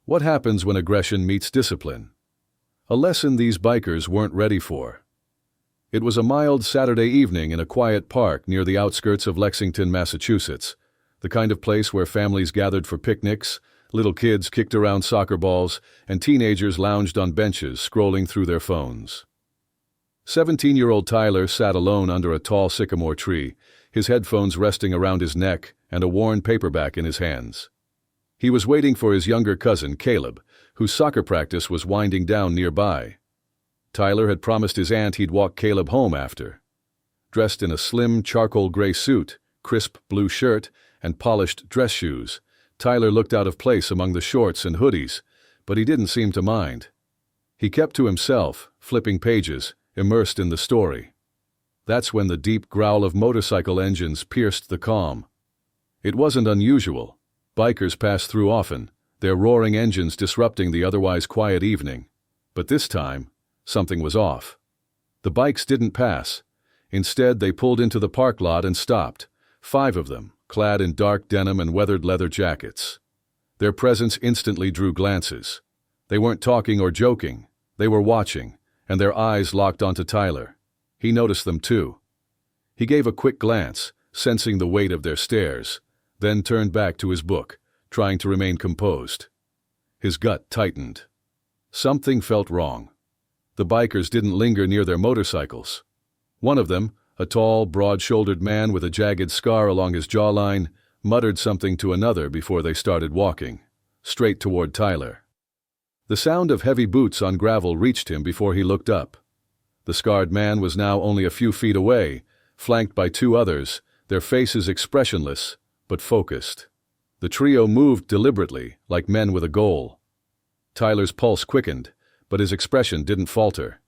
What happens when aggression meets discipline? A lesson these bikers weren't ready for. It was a mild Saturday evening in a quiet park near the outskirts of Lexington, Massachusetts, the kind of place where families gathered for picnics, little kids kicked around soccer balls, and teenagers lounged on benches scrolling through their phones. 17-year-old Tyler sat alone under a tall sycamore tree, his headphones resting around his neck and a worn paperback in his hands. He was waiting for his younger cousin, Caleb, whose soccer practice was winding down nearby. Tyler had promised his aunt he'd walk Caleb home after. Dressed in a slim charcoal gray suit, crisp blue shirt, and polished dress shoes, Tyler looked out of place among the shorts and hoodies, but he didn't seem to mind. He kept to himself, flipping pages, immersed in the story. That's when the deep growl of motorcycle engines pierced the calm. It wasn't unusual. Bikers passed through often, their roaring engines disrupting the otherwise quiet evening. But this time, something was off. The bikes didn't pass. Instead, they pulled into the park lot and stopped, 5 of them, clad in dark denim and weathered leather jackets. Their presence instantly drew glances. They weren't talking or joking. They were watching, and their eyes locked onto Tyler. He noticed them too. He gave a quick glance, sensing the weight of their stares, then turned back to his book, trying to remain composed. His gut tightened. Something felt wrong. The bikers didn't linger near their motorcycles. One of them, a tall, broad-shouldered man with a jagged scar along his jawline, muttered something to another before they started walking, straight toward Tyler. The sound of heavy boots on gravel reached him before he looked up. The scarred man was now only a few feet away, flanked by 2 others, their faces expressionless, but focused. The trio moved deliberately, like men with a goal. Tyler's pulse quickened, but his expression didn't falter.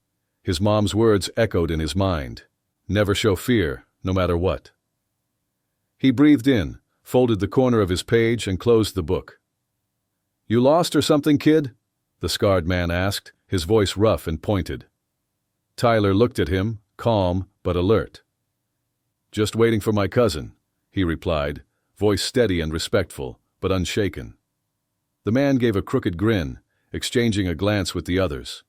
His mom's words echoed in his mind. Never show fear, no matter what. He breathed in, folded the corner of his page, and closed the book. "You lost or something, kid?" the scarred man asked, his voice rough and pointed. Tyler looked at him, calm but alert. "Just waiting for my cousin," he replied, voice steady and respectful, but unshaken. The man gave a crooked grin, exchanging a glance with the others.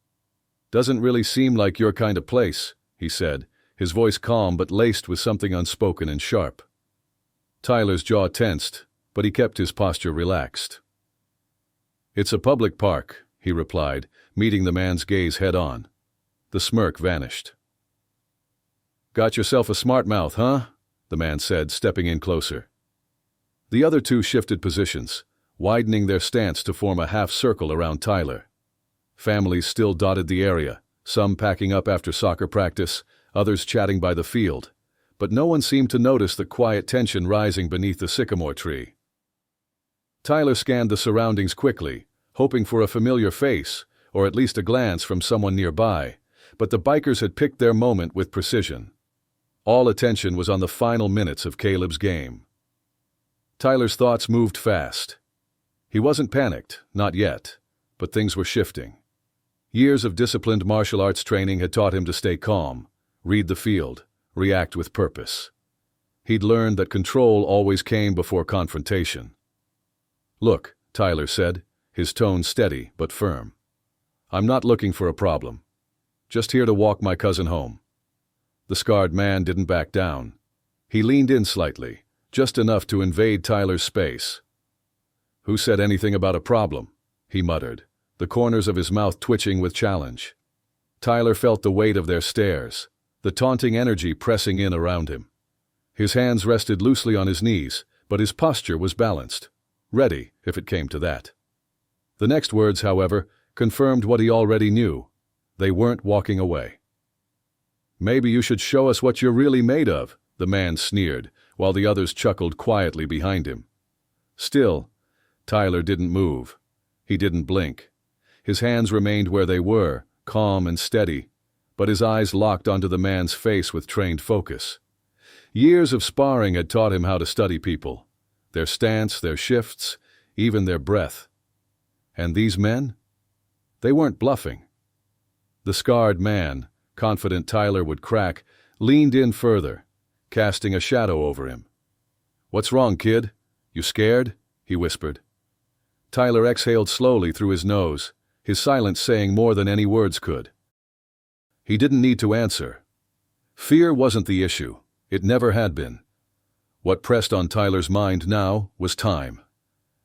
"Doesn't really seem like your kind of place," he said, his voice calm but laced with something unspoken and sharp. Tyler's jaw tensed, but he kept his posture relaxed. "It's a public park," he replied, meeting the man's gaze head-on. The smirk vanished. "Got yourself a smart mouth, huh?" the man said, stepping in closer. The other 2 shifted positions, widening their stance to form a half-circle around Tyler. Families still dotted the area, some packing up after soccer practice, others chatting by the field, but no one seemed to notice the quiet tension rising beneath the sycamore tree. Tyler scanned the surroundings quickly, hoping for a familiar face, or at least a glance from someone nearby, but the bikers had picked their moment with precision. All attention was on the final minutes of Caleb's game. Tyler's thoughts moved fast. He wasn't panicked, not yet, but things were shifting. Years of disciplined martial arts training had taught him to stay calm, read the field, react with purpose. He'd learned that control always came before confrontation. "Look," Tyler said, his tone steady but firm. "I'm not looking for a problem. Just here to walk my cousin home." The scarred man didn't back down. He leaned in slightly, just enough to invade Tyler's space. "Who said anything about a problem?" he muttered, the corners of his mouth twitching with challenge. Tyler felt the weight of their stares, the taunting energy pressing in around him. His hands rested loosely on his knees, but his posture was balanced, ready if it came to that. The next words, however, confirmed what he already knew. They weren't walking away. "Maybe you should show us what you're really made of," the man sneered, while the others chuckled quietly behind him. Still, Tyler didn't move. He didn't blink. His hands remained where they were, calm and steady, but his eyes locked onto the man's face with trained focus. Years of sparring had taught him how to study people, their stance, their shifts, even their breath. And these men? They weren't bluffing. The scarred man, confident Tyler would crack, leaned in further, casting a shadow over him. "What's wrong, kid? You scared?" he whispered. Tyler exhaled slowly through his nose, his silence saying more than any words could. He didn't need to answer. Fear wasn't the issue. It never had been. What pressed on Tyler's mind now was time.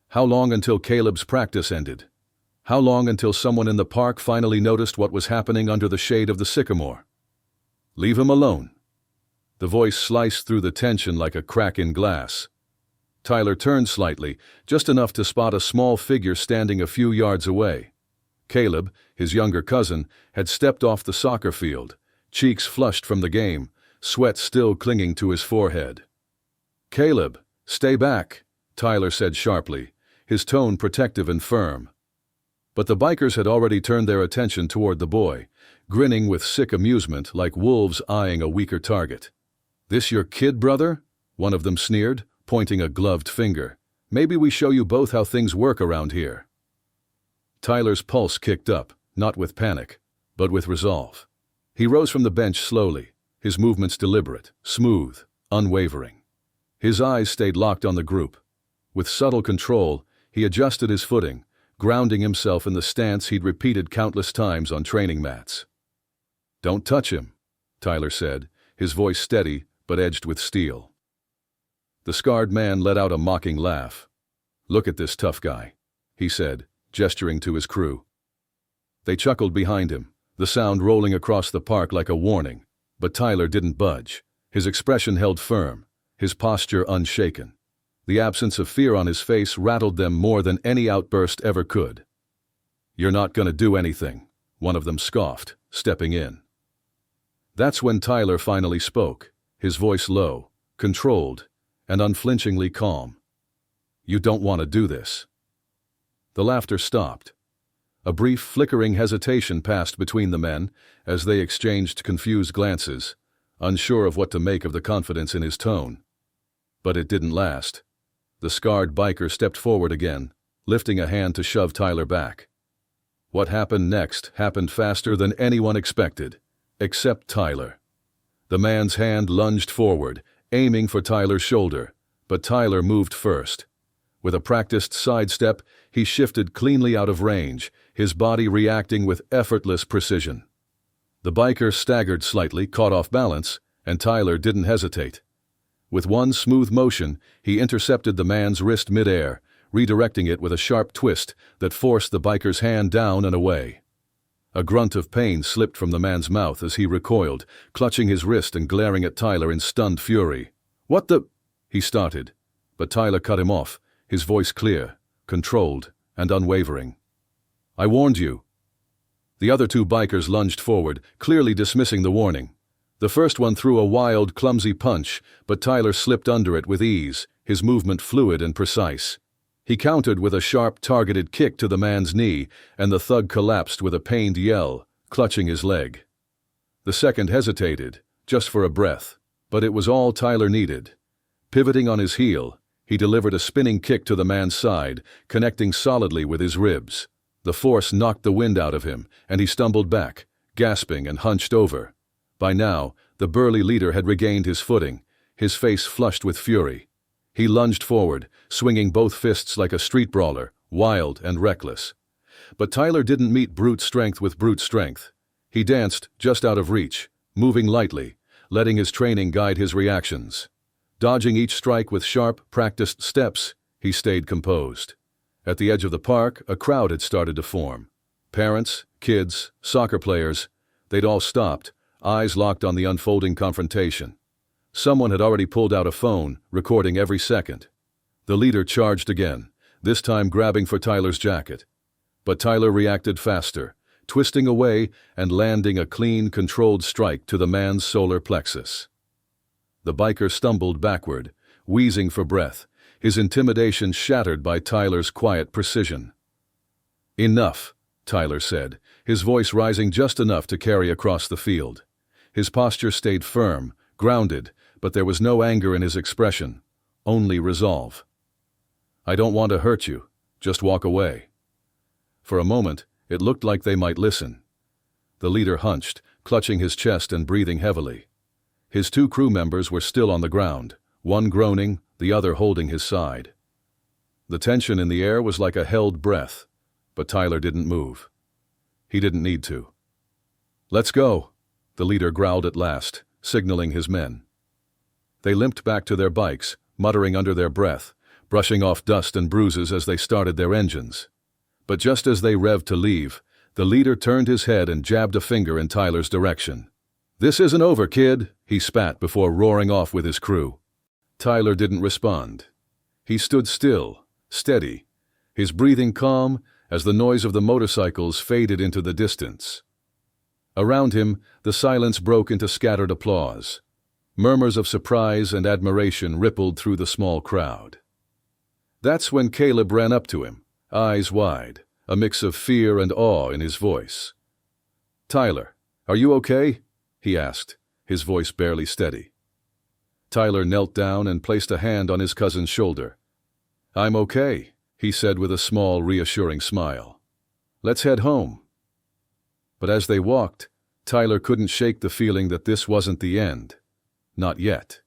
How long until Caleb's practice ended? How long until someone in the park finally noticed what was happening under the shade of the sycamore? Leave him alone. The voice sliced through the tension like a crack in glass. Tyler turned slightly, just enough to spot a small figure standing a few yards away. Caleb, his younger cousin, had stepped off the soccer field, cheeks flushed from the game, sweat still clinging to his forehead. "Caleb, stay back," Tyler said sharply, his tone protective and firm. But the bikers had already turned their attention toward the boy, grinning with sick amusement like wolves eyeing a weaker target. "This your kid, brother?" one of them sneered, pointing a gloved finger. "Maybe we show you both how things work around here." Tyler's pulse kicked up, not with panic, but with resolve. He rose from the bench slowly, his movements deliberate, smooth, unwavering. His eyes stayed locked on the group. With subtle control, he adjusted his footing, grounding himself in the stance he'd repeated countless times on training mats. "Don't touch him," Tyler said, his voice steady but edged with steel. The scarred man let out a mocking laugh. "Look at this tough guy," he said, gesturing to his crew. They chuckled behind him, the sound rolling across the park like a warning, but Tyler didn't budge. His expression held firm, his posture unshaken. The absence of fear on his face rattled them more than any outburst ever could. "You're not gonna do anything," one of them scoffed, stepping in. That's when Tyler finally spoke, his voice low, controlled, and unflinchingly calm. "You don't want to do this." The laughter stopped. A brief, flickering hesitation passed between the men as they exchanged confused glances, unsure of what to make of the confidence in his tone. But it didn't last. The scarred biker stepped forward again, lifting a hand to shove Tyler back. What happened next happened faster than anyone expected, except Tyler. The man's hand lunged forward, aiming for Tyler's shoulder, but Tyler moved first. With a practiced sidestep, he shifted cleanly out of range, his body reacting with effortless precision. The biker staggered slightly, caught off balance, and Tyler didn't hesitate. With one smooth motion, he intercepted the man's wrist midair, redirecting it with a sharp twist that forced the biker's hand down and away. A grunt of pain slipped from the man's mouth as he recoiled, clutching his wrist and glaring at Tyler in stunned fury. "What the—" he started, but Tyler cut him off, his voice clear, controlled, and unwavering. "I warned you." The other two bikers lunged forward, clearly dismissing the warning. The first one threw a wild, clumsy punch, but Tyler slipped under it with ease, his movement fluid and precise. He countered with a sharp, targeted kick to the man's knee, and the thug collapsed with a pained yell, clutching his leg. The second hesitated, just for a breath, but it was all Tyler needed. Pivoting on his heel, he delivered a spinning kick to the man's side, connecting solidly with his ribs. The force knocked the wind out of him, and he stumbled back, gasping and hunched over. By now, the burly leader had regained his footing, his face flushed with fury. He lunged forward, swinging both fists like a street brawler, wild and reckless. But Tyler didn't meet brute strength with brute strength. He danced just out of reach, moving lightly, letting his training guide his reactions. Dodging each strike with sharp, practiced steps, he stayed composed. At the edge of the park, a crowd had started to form. Parents, kids, soccer players, they'd all stopped, eyes locked on the unfolding confrontation. Someone had already pulled out a phone, recording every second. The leader charged again, this time grabbing for Tyler's jacket. But Tyler reacted faster, twisting away and landing a clean, controlled strike to the man's solar plexus. The biker stumbled backward, wheezing for breath, his intimidation shattered by Tyler's quiet precision. "Enough," Tyler said, his voice rising just enough to carry across the field. His posture stayed firm, grounded, but there was no anger in his expression, only resolve. "I don't want to hurt you, just walk away." For a moment, it looked like they might listen. The leader hunched, clutching his chest and breathing heavily. His two crew members were still on the ground, one groaning, the other holding his side. The tension in the air was like a held breath, but Tyler didn't move. He didn't need to. "Let's go," the leader growled at last, signaling his men. They limped back to their bikes, muttering under their breath, brushing off dust and bruises as they started their engines. But just as they revved to leave, the leader turned his head and jabbed a finger in Tyler's direction. "This isn't over, kid," he spat before roaring off with his crew. Tyler didn't respond. He stood still, steady, his breathing calm as the noise of the motorcycles faded into the distance. Around him, the silence broke into scattered applause. Murmurs of surprise and admiration rippled through the small crowd. That's when Caleb ran up to him, eyes wide, a mix of fear and awe in his voice. "Tyler, are you okay?" he asked, his voice barely steady. Tyler knelt down and placed a hand on his cousin's shoulder. "I'm okay," he said with a small, reassuring smile. "Let's head home." But as they walked, Tyler couldn't shake the feeling that this wasn't the end. Not yet.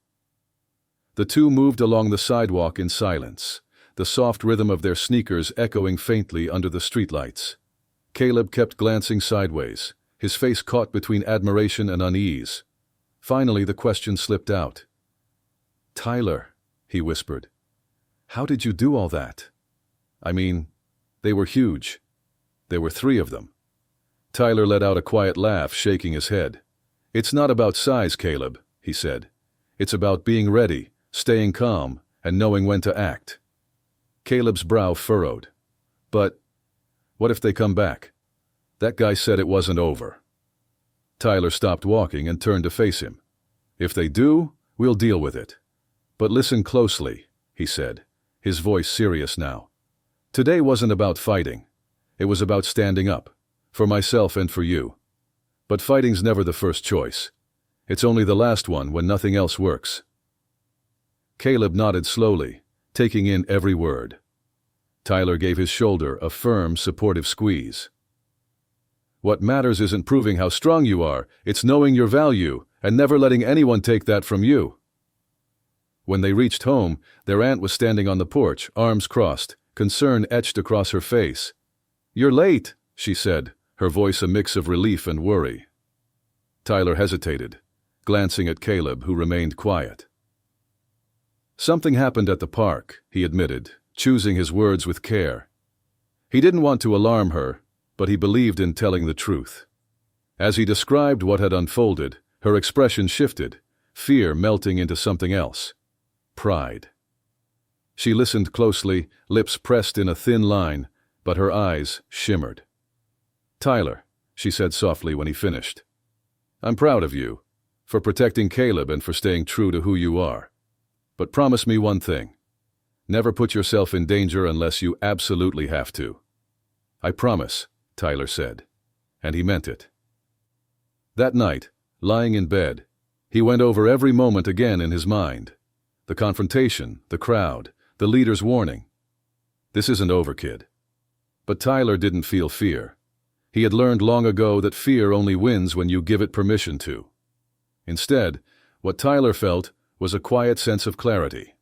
The two moved along the sidewalk in silence, the soft rhythm of their sneakers echoing faintly under the streetlights. Caleb kept glancing sideways, his face caught between admiration and unease. Finally, the question slipped out. "Tyler," he whispered, "how did you do all that? I mean, they were huge. There were 3 of them." Tyler let out a quiet laugh, shaking his head. "It's not about size, Caleb," he said. "It's about being ready, staying calm, and knowing when to act." Caleb's brow furrowed. "But what if they come back? That guy said it wasn't over." Tyler stopped walking and turned to face him. "If they do, we'll deal with it. But listen closely," he said, his voice serious now. "Today wasn't about fighting. It was about standing up, for myself and for you. But fighting's never the first choice. It's only the last one when nothing else works." Caleb nodded slowly, taking in every word. Tyler gave his shoulder a firm, supportive squeeze. "What matters isn't proving how strong you are, it's knowing your value and never letting anyone take that from you." When they reached home, their aunt was standing on the porch, arms crossed, concern etched across her face. "You're late," she said, her voice a mix of relief and worry. Tyler hesitated, glancing at Caleb, who remained quiet. "Something happened at the park," he admitted, choosing his words with care. He didn't want to alarm her, but he believed in telling the truth. As he described what had unfolded, her expression shifted, fear melting into something else. Pride. She listened closely, lips pressed in a thin line, but her eyes shimmered. "Tyler," she said softly when he finished, "I'm proud of you, for protecting Caleb and for staying true to who you are. But promise me one thing. Never put yourself in danger unless you absolutely have to." "I promise," Tyler said, and he meant it. That night, lying in bed, he went over every moment again in his mind. The confrontation, the crowd, the leader's warning. This isn't over, kid. But Tyler didn't feel fear. He had learned long ago that fear only wins when you give it permission to. Instead, what Tyler felt was a quiet sense of clarity.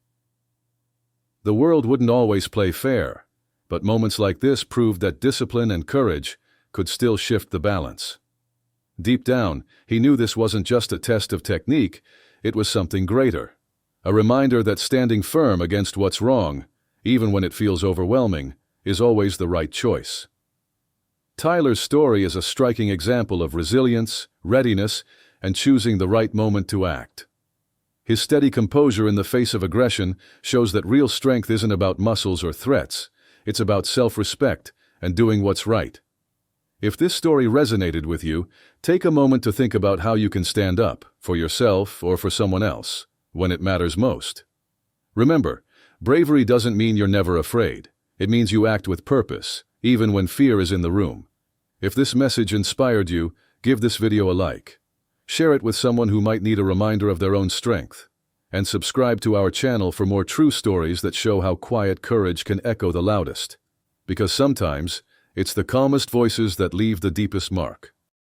The world wouldn't always play fair, but moments like this proved that discipline and courage could still shift the balance. Deep down, he knew this wasn't just a test of technique, it was something greater. A reminder that standing firm against what's wrong, even when it feels overwhelming, is always the right choice. Tyler's story is a striking example of resilience, readiness, and choosing the right moment to act. His steady composure in the face of aggression shows that real strength isn't about muscles or threats, it's about self-respect and doing what's right. If this story resonated with you, take a moment to think about how you can stand up, for yourself or for someone else, when it matters most. Remember, bravery doesn't mean you're never afraid. It means you act with purpose, even when fear is in the room. If this message inspired you, give this video a like. Share it with someone who might need a reminder of their own strength. And subscribe to our channel for more true stories that show how quiet courage can echo the loudest. Because sometimes, it's the calmest voices that leave the deepest mark.